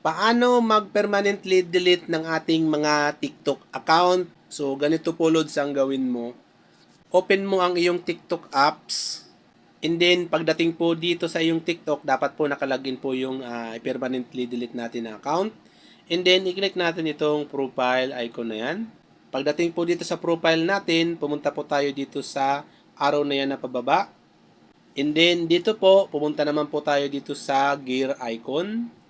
Paano mag-permanently delete ng ating mga TikTok account? So, ganito po Lods ang gawin mo. Open mo ang iyong TikTok apps. And then, pagdating po dito sa iyong TikTok, dapat po nakalagin po yung permanently delete natin na account. And then, i-click natin itong profile icon na yan. Pagdating po dito sa profile natin, pumunta po tayo dito sa arrow na yan na pababa. And then, dito po, pumunta naman po tayo dito sa gear icon.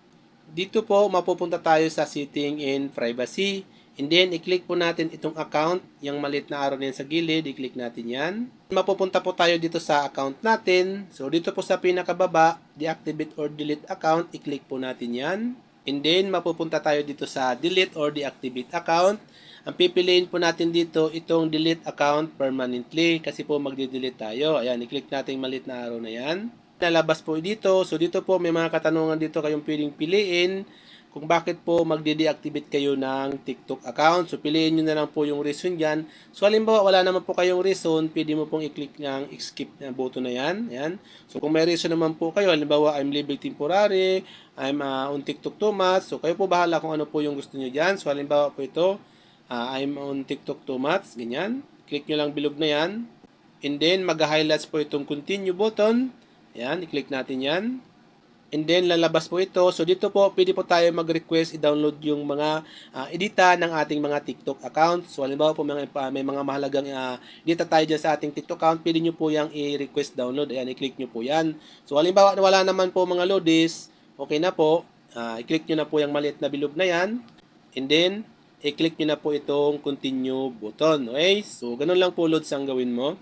Dito po, mapupunta tayo sa setting and privacy. And then, i-click po natin itong account. Yung maliit na arrow na yan sa gilid, i-click natin yan. Mapupunta po tayo dito sa account natin. So, dito po sa pinakababa, deactivate or delete account, i-click po natin yan. And then, mapupunta tayo dito sa delete or deactivate account. Ang pipiliin po natin dito, itong delete account permanently kasi po magde-delete tayo. Ayan, i-click natin yung maliit na arrow na yan. Nalabas po dito. So, dito po may mga katanungan dito kayong pwedeng piliin kung bakit po magde-deactivate kayo ng TikTok account. So, piliin nyo na lang po yung reason dyan. So, halimbawa, wala naman po kayong reason, pwede mo pong i-click ng skip na button na yan. Ayan. So, kung may reason naman po kayo, halimbawa, I'm leaving temporary, I'm on TikTok too much. So, kayo po bahala kung ano po yung gusto nyo dyan. So, halimbawa po ito, I'm on TikTok too much. Ganyan. Click nyo lang bilog na yan. And then, mag-highlights po itong continue button. Ayan, i-click natin yan. And then, lalabas po ito. So, dito po, pwede po tayo mag-request, i-download yung mga edita ng ating mga TikTok account. So, halimbawa po, may mga mahalagang edita tayo dyan sa ating TikTok account, pwede nyo po yung i-request download. Ayan, i-click nyo po yan. So, halimbawa, wala naman po mga loadis, okay na po. I-click nyo na po yung maliit na bilog na yan. And then, i-click nyo na po itong continue button. Okay? So, ganun lang po, Lods, ang gawin mo.